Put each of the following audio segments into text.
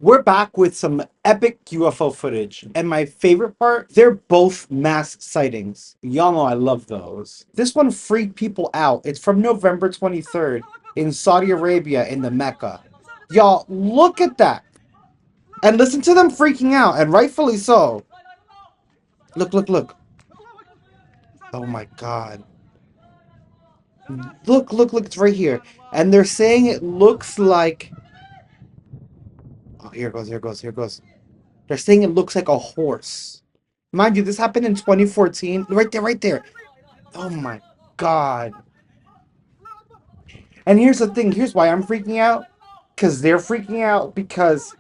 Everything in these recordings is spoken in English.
We're back with some epic UFO footage, and my favorite part, they're both mass sightings. Y'all know I love those. This one freaked people out. It's from November 23rd in Saudi Arabia in the Mecca. Y'all, look at that. And listen to them freaking out, and rightfully so. Look, look, look. Oh my god. Look, look, look, it's right here. And they're saying it looks like... Oh, here it goes, here it goes, here it goes. They're saying it looks like a horse. Mind you, this happened in 2014. Right there, right there. Oh my god. And here's the thing. Here's why I'm freaking out. Because they're freaking out because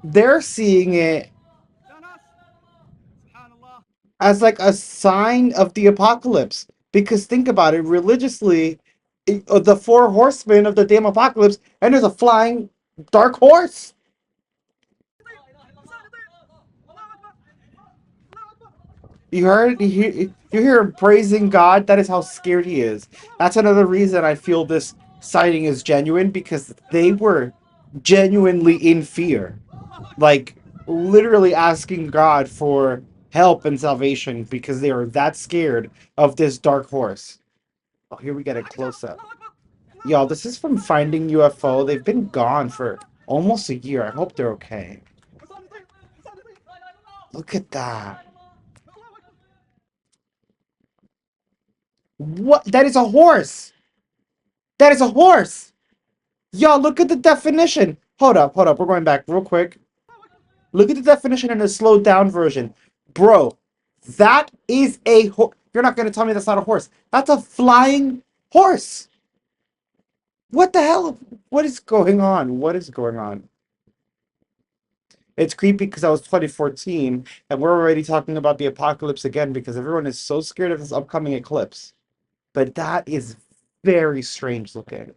they're seeing it as like a sign of the apocalypse. Because think about it, religiously, the four horsemen of the damn apocalypse, and there's a flying dark horse. You hear him praising God. That is how scared he is. That's another reason I feel this sighting is genuine because they were genuinely in fear, like literally asking God for help and salvation because they were that scared of this dark horse. Oh, here we get a close up. Y'all, this is from Finding UFO. They've been gone for almost a year. I hope they're okay. Look at that. What? That is a horse. That is a horse. Y'all, look at the definition. Hold up, hold up. We're going back real quick. Look at the definition in the slowed down version. Bro, that is a horse. You're not going to tell me that's not a horse. That's a flying horse. What the hell? What is going on? What is going on? It's creepy because that was 2014, and we're already talking about the apocalypse again because everyone is so scared of this upcoming eclipse. But that is very strange looking.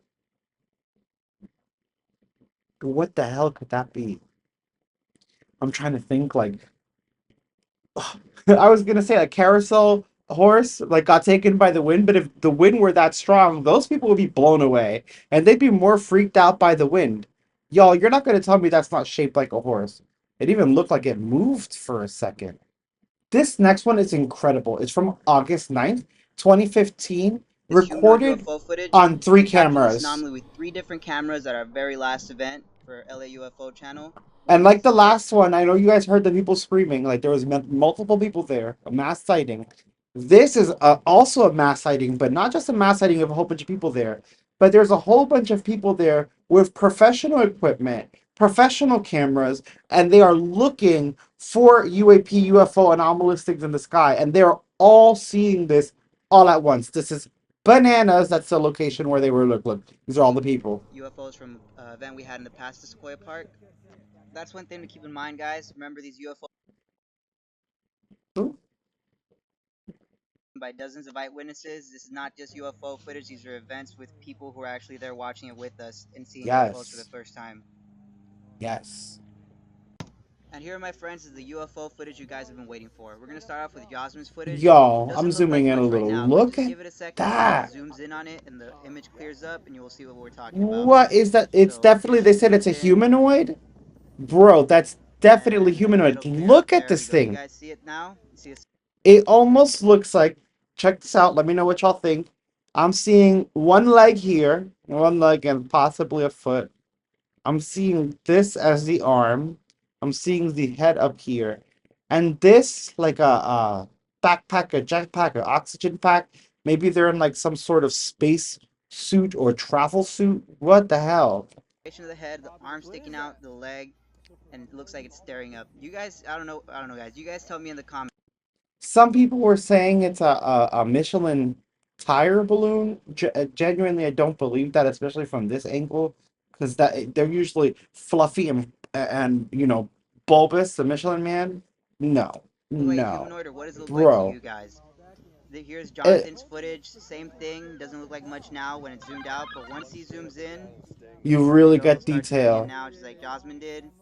What the hell could that be? I'm trying to think like I was gonna say a carousel horse like got taken by the wind, but if the wind were that strong, those people would be blown away and they'd be more freaked out by the wind. Y'all, you're not gonna tell me that's not shaped like a horse. It even looked like it moved for a second. This next one is incredible. It's from August 9th, 2015, This humanoid recorded UFO footage. on three We captured this cameras. anomaly with 3 different cameras at our very last event for LA UFO channel. And like the last one, I know you guys heard the people screaming. Like there was multiple people there, a mass sighting. This is also a mass sighting, but not just a mass sighting of a whole bunch of people there, but there's a whole bunch of people there with professional equipment, professional cameras, and they are looking for UAP, UFO anomalies things in the sky, and they're all seeing this all at once. This is bananas. That's the location where they were. Look, look. These are all the people. UFOs from event we had in the past at Sequoia Park. That's one thing to keep in mind, guys. Remember, these UFOs by dozens of eyewitnesses. This is not just UFO footage. These are events with people who are actually there watching it with us and seeing UFOs for the Yes. first time. Yes. And here, my friends, is the UFO footage you guys have been waiting for. We're gonna start off with Yasmin's footage. Y'all, I'm Doesn't look like zooming in a much right little. now, but Look just at give it a second so it that. zooms in on it and the image clears up, and you will see what we're talking about. What is that? It's So definitely, it they just said it's zoomed a in, humanoid? Bro, that's definitely and humanoid. it'll clear up. Look at There we this go. You thing. guys see it now? You see it? It almost looks like, check this out. Let me know what y'all think. I'm seeing one leg here, one leg and possibly a foot. I'm seeing this as the arm. I'm seeing the head up here. And this, like a backpack, a jetpack, an oxygen pack. Maybe they're in like some sort of space suit or travel suit. What the hell? Of the head, the arm sticking out, the leg, and it looks like it's staring up. You guys, I don't know, guys. You guys tell me in the comments. Some people were saying it's a Michelin tire balloon. Genuinely, I don't believe that, especially from this angle, because that they're usually fluffy and bulbous. The Michelin Man, no, Look like a no, humanoid, or what does it look like to bro. you guys? Here's It, Jonathan's footage. Same thing. Doesn't look like much now when it's zoomed out, but once he zooms in, you there we really go. He'll get start zooming in detail. now, just like Jasmine did. And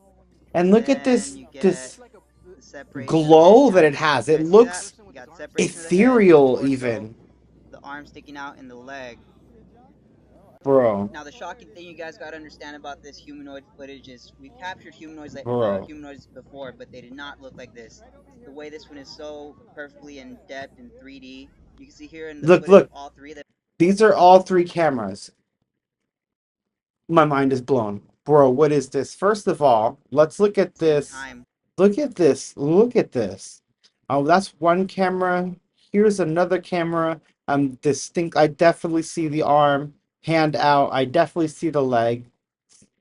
And look at then this you get this the separation of the head glow that now. it has. You It guys see that? looks You got separation of the head, the ethereal torso, even. the arm sticking out, and the leg. Bro, Now, the shocking thing you guys gotta understand about this humanoid footage is we captured bro. humanoids before, but they did not look like this. The way this one is so perfectly in depth in 3D, you can see here in the Look, footage of look. all three that These are all three cameras. My mind is blown. Bro, what is this? First of all, let's look at same this. time. Look at this. Look at this. Oh, that's one camera. Here's another camera. I'm distinct. I definitely see the arm, hand out. I definitely see the leg.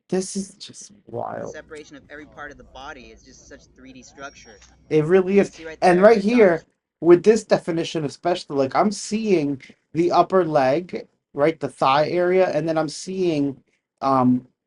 This is just The wild. separation of every part of the body is just such 3D structure. It really You is. can see right And there, right Dr. here, with this definition especially, like I'm seeing the upper leg, right, the thigh area, and then I'm seeing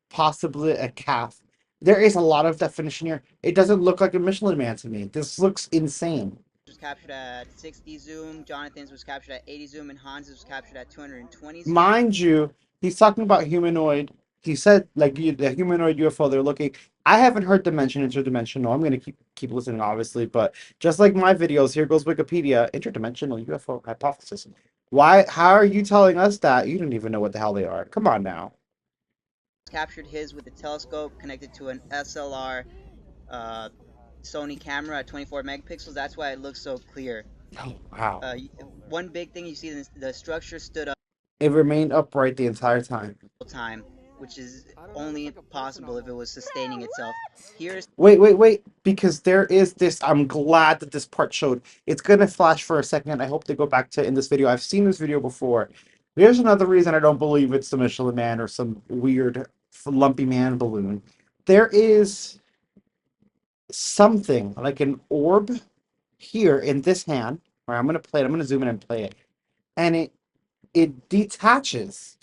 possibly a calf. There is a lot of definition here. It doesn't look like a Michelin Man to me. This looks insane. Was captured at 60 zoom, Jonathan's was captured at 80 zoom, and Hans's was captured at 220 zoom. Mind you, he's talking about humanoid. He said like the humanoid UFO they're looking. I haven't heard them mention interdimensional. I'm gonna keep listening, obviously, but just like my videos, here goes Wikipedia, interdimensional UFO hypothesis. Why? How are you telling us that? You don't even know what the hell they are. Come on now. Captured his with a telescope connected to an SLR uh, Sony camera at 24 megapixels. That's why it looks so clear. Oh, wow. Uh, One big thing you see, the structure stood up It remained upright the entire time. the whole time, which is only possible if it was sustaining itself. Here's Wait, because there is this. I'm glad that this part showed. It's gonna flash for a second. I hope they go back to in this video. I've seen this video before. There's another reason I don't believe it's the Michelin Man or some weird lumpy man balloon. There is something like an orb here in this hand. All right, I'm gonna play it. I'm gonna zoom in and play it, and it detaches.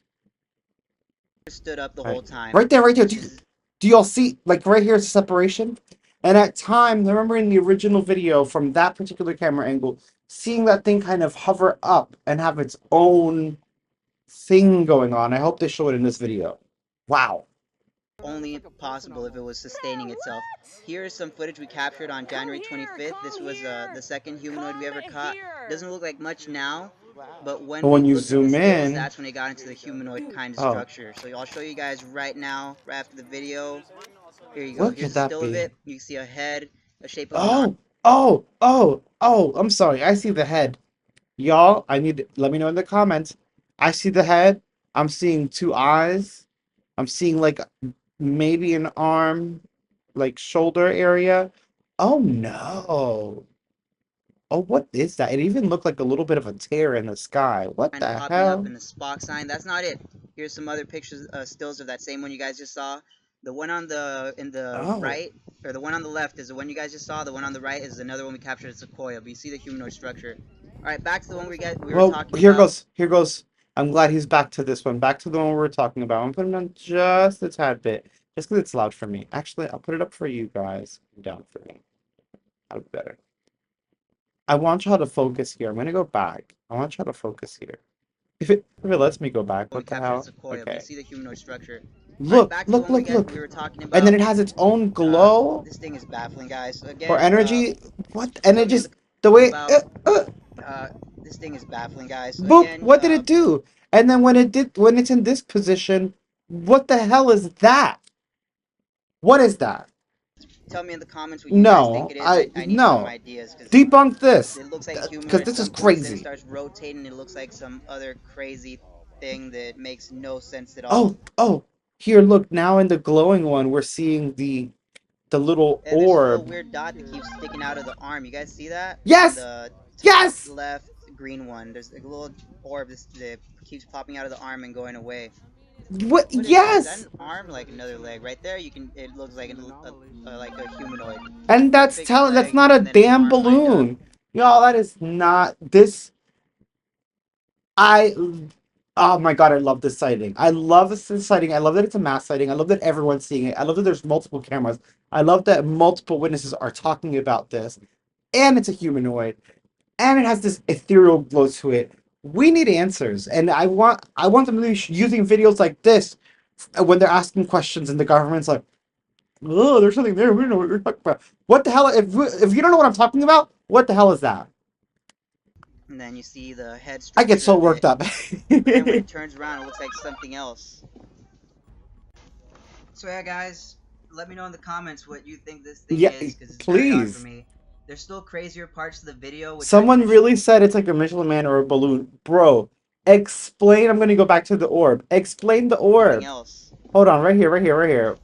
stood up the Right, whole time, right there, right there. which is Do y'all see, like right here is separation? And at time, I remember in the original video from that particular camera angle, seeing that thing kind of hover up and have its own thing going on. I hope they show it in this video. Wow. only possible if it was sustaining itself. Here is some footage we captured on January 25th. This was the second humanoid we ever caught. Doesn't look like much now, but when But we when you looked at the zoom stills, in, that's when it got into the humanoid kind of oh, structure. So I'll show you guys right now, right after the video. Here you go. what Here's could a that still of be? it. You can see a head, a shape of an arm. Oh, I'm sorry. I see the head. Y'all, let me know in the comments. I see the head. I'm seeing two eyes. I'm seeing like maybe an arm, like shoulder area. Oh no. Oh, what is that? It even looked like a little bit of a tear in the sky. What Kind of the popping up hell? in the Spock sign. That's not it. Here's some other pictures, stills of that same one you guys just saw. The one on the in the Oh. right, or the one on the left is the one you guys just saw. The one on the right is another one we captured at Sequoia. But you see the humanoid structure. All right, back to the one we were Well, talking here about. goes. Here goes. I'm glad he's back to this one. Back to the one we were talking about. I'm putting it on just a tad bit. Just because it's loud for me. Actually, I'll put it up for you guys. Down for me. That'll be better. I want y'all to focus here. I'm gonna go back. I want y'all to focus here. If it lets me go back, One we what the captured at hell? Sequoia. But you Okay. see the humanoid structure. All right, Look, back to the look, one look, look. we were talking And then about. it has its own glow This thing is baffling, guys. So for again, energy. What? And tell it me in just the way this thing is baffling, guys. So boop, again, what did it do? And then when it's in this position, what the hell is that? What is that? tell me in the comments what you guys think No, it is. I need some no. ideas because Debunk this. it looks like a Because humanoid at this is some points, then it crazy. starts rotating. It looks like some other crazy thing that makes no sense at all. Oh, here, look, now in the glowing one, we're seeing the little And there's a little orb. weird dot that keeps sticking out of the arm. You guys see that? On Yes! the top Yes! left green one, there's a little orb that keeps popping out of the arm and going away. What? What is that? Is that Yes! an arm? Like another leg? Right there, you can. It looks like like a humanoid. And Perfect that's leg, not a and then its damn arm lined up. balloon. Y'all, that is not this. I oh my god, I love this sighting. I love this sighting. I love that it's a mass sighting. I love that everyone's seeing it. I love that there's multiple cameras. I love that multiple witnesses are talking about this. And it's a humanoid. And it has this ethereal glow to it. We need answers. And I want them to be using videos like this when they're asking questions and the government's like, oh, there's something there. We don't know what you're talking about. What the hell? If you don't know what I'm talking about, what the hell is that? and then you see the head I get structure so of worked it. up. But then when it turns around, it looks like something else. So yeah, guys, let me know in the comments what you think this thing Yeah, is, because it's very odd for please. me. There's still crazier parts of the video, which I Someone mentioned. really said it's like a Michelin Man or a balloon. Bro, explain. I'm gonna go back to the orb. Explain the Something orb. else. Hold on, right here, right here, right here.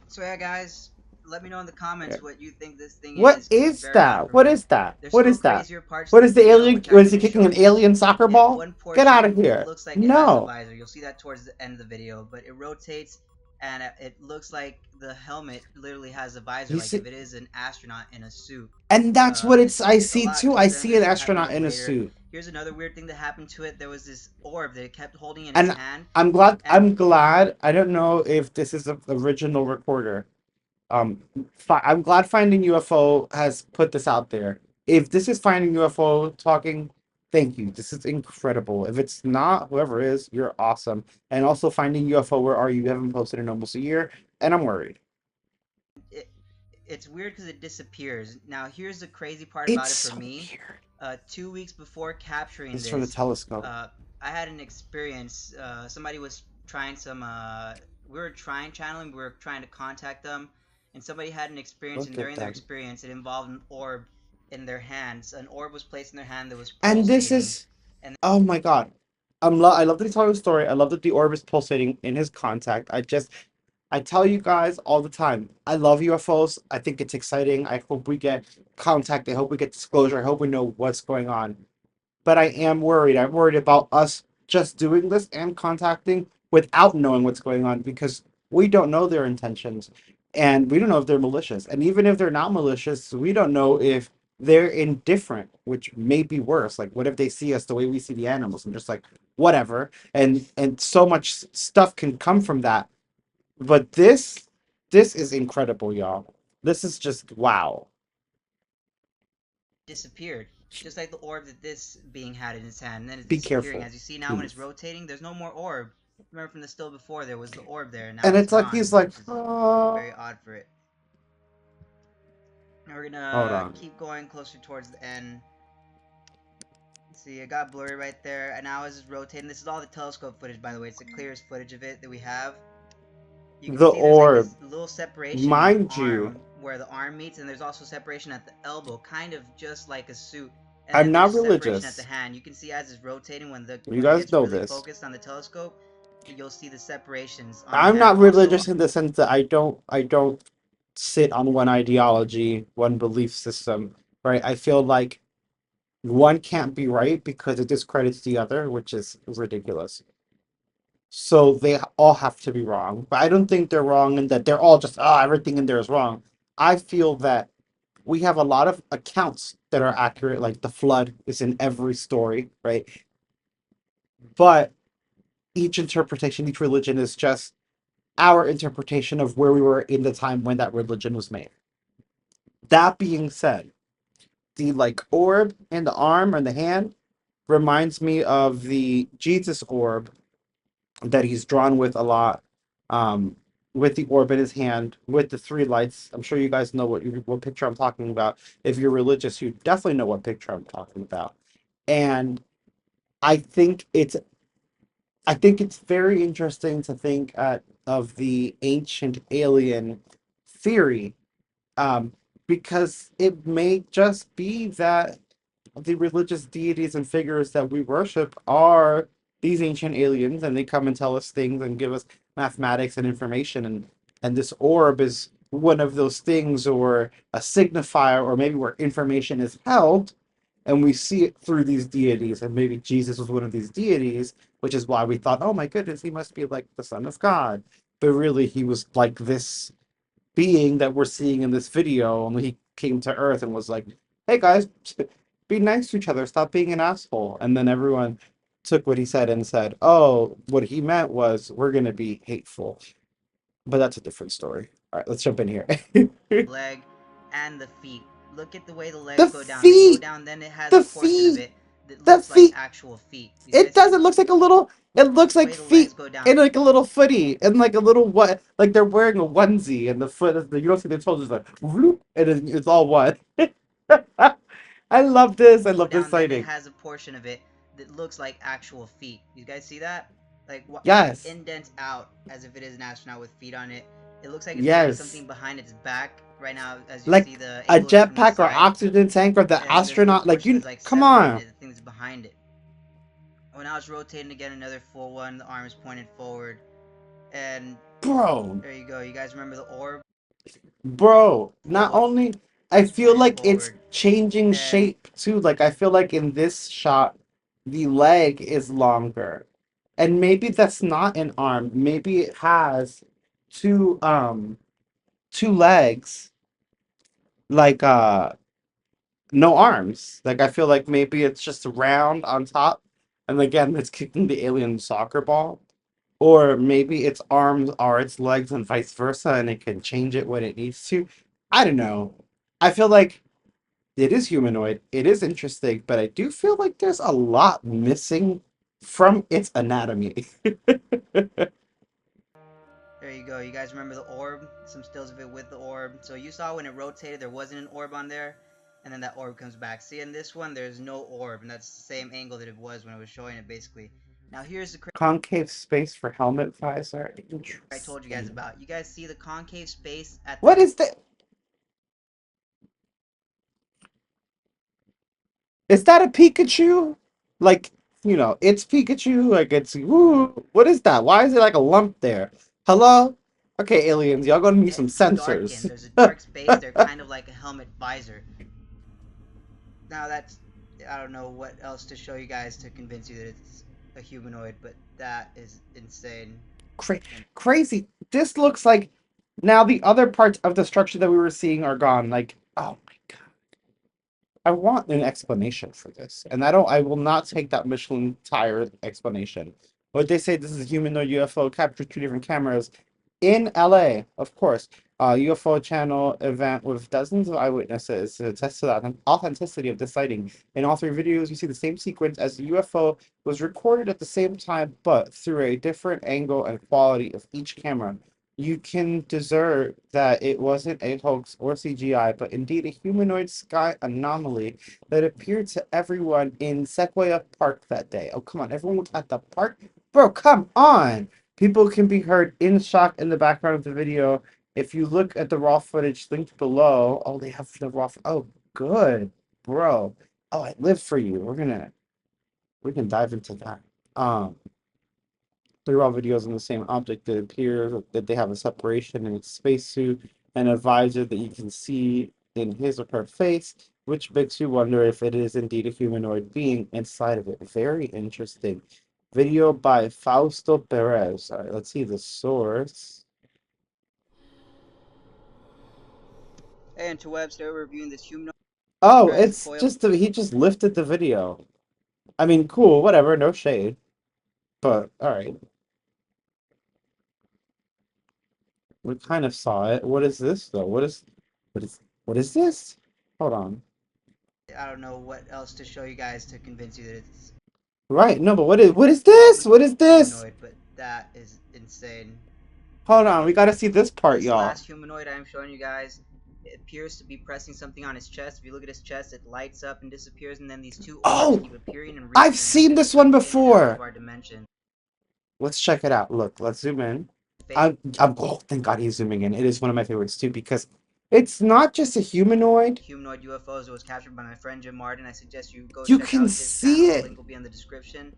So yeah, guys, let me know in the Yeah. comments what you think this thing What is, because it's is very odd that? for What me. is that? There's What still is that? crazier parts of What the is the video, alien? which I Was he couldn't kicking show an you. alien soccer ball? One Get out of portion, it here. looks like it has a No. visor. You'll see that towards the end of the video, but it rotates, and it looks like the helmet literally has a visor, You like see, if it is an astronaut in a suit. and that's what it's. I It's a see lot too. I considering see an there's some heavy astronaut metal in a later. suit. Here's another weird thing that happened to it. There was this orb that it kept holding in its And hand, I'm glad. and I'm glad. I don't know if this is the original recorder. Um, I'm glad Finding UFO has put this out there. If this is Finding UFO talking, thank you. This is incredible. If it's not, whoever is, you're awesome. And also Finding UFO, where are you? You haven't posted in almost a year, and I'm worried. it it's weird because it disappears. Now, here's the crazy part It's about it for so me. weird. 2 weeks before capturing This is from the this, telescope. uh, I had an experience. Somebody was trying some. We were trying channeling. We were trying to contact them, and somebody had an experience. And Look at during their that. experience, it involved an orb in their hands. An orb was placed in their hand that was And this pulsating, is, and oh my God. I love that he's telling a story. I love that the orb is pulsating in his contact. I tell you guys all the time, I love UFOs. I think it's exciting. I hope we get contact. I hope we get disclosure. I hope we know what's going on. But I am worried. I'm worried about us just doing this and contacting without knowing what's going on because we don't know their intentions and we don't know if they're malicious. And even if they're not malicious, we don't know if they're indifferent, which may be worse. Like, what if they see us the way we see the animals and just like, whatever. And so much stuff can come from that, but this is incredible, y'all. This is just wow. disappeared. Just like the orb that this being had in its hand, and then it's Be disappearing. careful, As you see now when it's please. rotating, there's no more orb. Remember from the still before, there was the orb there, and now And it's it's like gone, he's like, which is oh, very odd for it. Now we're hold gonna on. keep going closer towards the end. See, it got blurry right there, and now as it's rotating, this is all the telescope footage, by the way. It's the clearest footage of it that we have. You can The see there's like orb, this little separation in the mind you, arm where the arm meets, and there's also separation at the elbow, kind of just like a suit. And I'm then there's not separation at the religious. hand. You can see as it's rotating You when it guys gets know really this. focused on the telescope, you'll see the separations on the I'm hand. not Also, religious in the sense that I don't sit on one ideology, one belief system, right? I feel like one can't be right because it discredits the other, which is ridiculous. So they all have to be wrong. But I don't think they're wrong and that they're all just, everything in there is wrong. I feel that we have a lot of accounts that are accurate, like the flood is in every story, right? But each interpretation, each religion is just our interpretation of where we were in the time when that religion was made. That being said, the like orb in the arm and the hand reminds me of the Jesus orb that he's drawn with a lot, um, with the orb in his hand, with the three lights. I'm sure you guys know what picture I'm talking about. If you're religious, you definitely know what picture I'm talking about. And I think it's I think it's very interesting to think of the ancient alien theory, um, because it may just be that the religious deities and figures that we worship are these ancient aliens, and they come and tell us things and give us mathematics and information, and this orb is one of those things, or a signifier, or maybe where information is held, and we see it through these deities, and maybe Jesus was one of these deities, which is why we thought, oh my goodness, he must be like the Son of God, but really he was like this being that we're seeing in this video, and he came to Earth and was like, "Hey guys, be nice to each other. Stop being an asshole." And then everyone took what he said and said, "Oh, what he meant was we're gonna be hateful." But that's a different story. All right, let's jump in here. leg and the feet. Look at the way the legs The go down. They go feet, down, then it has a the portion of feet, it that the looks like feet. actual feet. You It guys see does. It looks like a little. It looks the like way the legs feet go down? and like a little footy and like a little what? Like they're wearing a onesie and the foot. You don't see the toes. It's like whoop, and it's all one. I love this. I love this down, then it sighting. has a portion of it that looks like actual feet. You guys see that? Like what? It Yes. indents out as if it is an astronaut with feet on it. It looks like it's wearing Yes. something behind its back right now, as you see Like the a angle is from the jetpack or side, oxygen tank or the and this little astronaut. Like portion you is like come separating on. it. The thing's behind it. Oh, now it's rotating again, another full one. The arm is pointed forward, and Bro. there you go. You guys remember the orb? Bro, not Full only I arms feel pointed like it's forward, changing and shape too. Like I feel like in this shot, the leg is longer. And maybe that's not an arm. Maybe it has two two legs, like no arms. Like I feel like maybe it's just round on top. And again, it's kicking the alien soccer ball. Or maybe its arms are its legs and vice versa, and it can change it when it needs to. I don't know. I feel like it is humanoid. It is interesting, but I do feel like there's a lot missing from its anatomy. there you go. You guys remember the orb? Some stills of it with the orb. So you saw when it rotated, there wasn't an orb on there, and then that orb comes back. See, in this one, there's no orb, and that's the same angle that it was when I was showing it, basically. Now here's the Concave space for helmet visor. I told you guys Interesting. about. You guys see the concave space at the What is that? Is that a Pikachu? Like, it's Pikachu. Like, it's, woo. What is that? Why is it like a lump there? Hello? Okay, aliens, y'all gonna need some it's darkened. sensors. There's a dark space there, kind of like a helmet visor. Now that's I don't know what else to show you guys to convince you that it's a humanoid, but that is insane. Cra- And Crazy. This looks like now the other parts of the structure that we were seeing are gone. Like, oh my God. I want an explanation for this, and I will not take that Michelin tire explanation. What they say, this is a humanoid UFO captured two different cameras in LA, of course. UFO channel event with dozens of eyewitnesses to attest to the authenticity of this sighting. In all three videos, you see the same sequence as the UFO was recorded at the same time, but through a different angle and quality of each camera. You can discern that it wasn't a hoax or CGI, but indeed a humanoid sky anomaly that appeared to everyone in Sequoia Park that day. Oh, come on, everyone was at the park? Bro, come on! People can be heard in shock in the background of the video. If you look at the raw footage linked below, oh, they have the raw. Oh, good, bro. Oh, I live for you. We can dive into that. They're all videos on the same object that appears that they have a separation in its spacesuit and a visor that you can see in his or her face, which makes you wonder if it is indeed a humanoid being inside of it. Very interesting. Video by Fausto Perez. All right, let's see the source. and to Webster, we're reviewing this humanoid Oh, describes it's coil. just he just lifted the video. I mean, cool, whatever, no shade. But all right, we kind of saw it. What is this though? What is this? Hold on. I don't know what else to show you guys to convince you that it's Right, no, but what is this? What is this? humanoid, but that is insane. Hold on, we gotta see this part, This y'all. last humanoid I'm showing you guys, it appears to be pressing something on his chest. If you look at his chest, it lights up and disappears, and then these two orbs Oh, keep appearing and I've reappearing as seen if this it's one like in and out of before. our dimension. Let's check it out. Look, let's zoom in. Face Oh, thank God he's zooming in. It is one of my favorites too because it's not just a humanoid. humanoid UFOs that was captured by my friend Jim Martin. I suggest you go You check can out his see channel. The it. link will be in the description.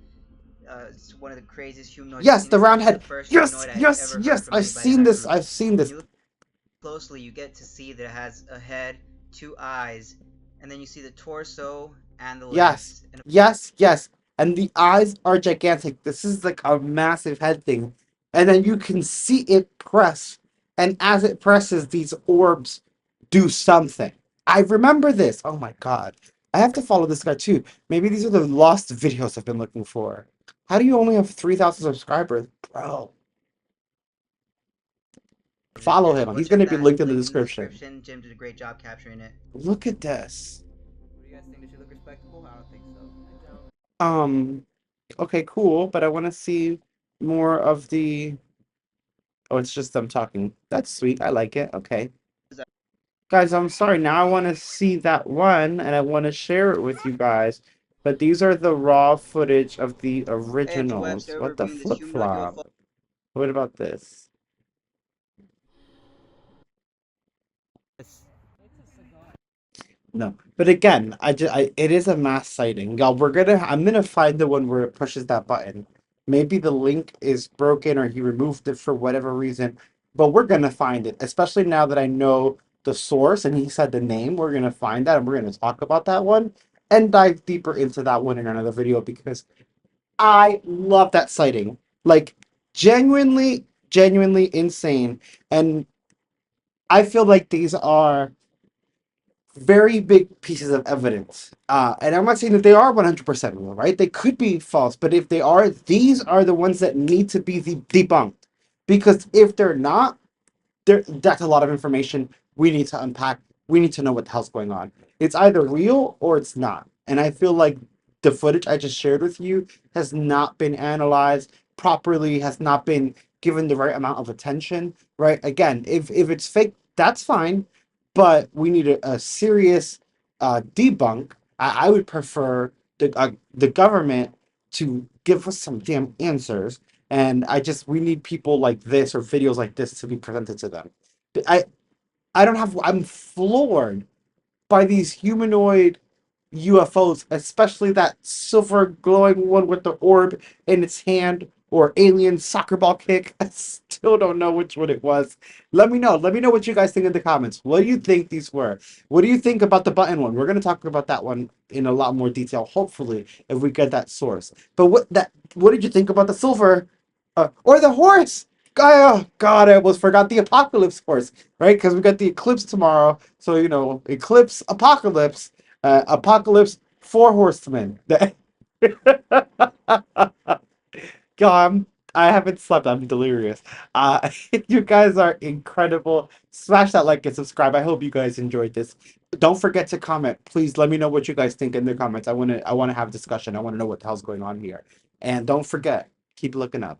It's one of the craziest humanoids I've Yes, seen. the It's round actually the head. first Yes, humanoid I've yes, ever heard yes. from anybody in our group. I've seen When this. you look closely, you get to see that it has a head, two eyes, and then you see the torso and the Yes, legs. And yes, yes. And the eyes are gigantic. This is like a massive head thing. And then you can see it press. And as it presses, these orbs do something. I remember this. Oh my God. I have to follow this guy too. Maybe these are the lost videos I've been looking for. How do you only have 3,000 subscribers? Bro, follow yeah, him. go He's check going to be that linked in the link in the description. description. Jim did a great job capturing it. Look at this. What do you guys think? Does she look respectable? I don't think so. Um, okay, cool, but I want to see more of the. Oh, it's just them talking. That's sweet. I like it. Okay. Guys, I'm sorry. Now I want to see that one and I want to share it with you guys. But these are the raw footage of the Hey, MC originals. Webster, What the reviewing this flip humanoid flop? UFO. What about this? No. But again, it is a mass sighting. Y'all, I'm gonna find the one where it pushes that button. Maybe the link is broken or he removed it for whatever reason, but we're gonna find it, especially now that I know the source and he said the name. We're gonna find that and we're gonna talk about that one and dive deeper into that one in another video because I love that sighting. Like genuinely insane. And I feel like these are very big pieces of evidence. And I'm not saying that they are 100% real, right? They could be false, but if they are, these are the ones that need to be debunked. Because if they're not, that's a lot of information we need to unpack. We need to know what the hell's going on. It's either real or it's not. And I feel like the footage I just shared with you has not been analyzed properly, has not been given the right amount of attention, right? Again, if it's fake, that's fine, but we need a serious debunk. I would prefer the government to give us some damn answers, and we need people like this or videos like this to be presented to them. I I don't have I'm floored by these humanoid UFOs, especially that silver glowing one with the orb in its hand or alien soccer ball kick. I still don't know which one it was. Let me know. Let me know what you guys think in the comments. What do you think these were? What do you think about the button one? We're going to talk about that one in a lot more detail, hopefully, if we get that source. But what did you think about the silver or the horse? Oh, God, I almost forgot the apocalypse horse, right? Because we got the eclipse tomorrow. So, eclipse, apocalypse, apocalypse, four horsemen. God, I haven't slept. I'm delirious. You guys are incredible. Smash that like and subscribe. I hope you guys enjoyed this. Don't forget to comment. Please let me know what you guys think in the comments. I want to have discussion. I want to know what the hell's going on here. And don't forget, keep looking up.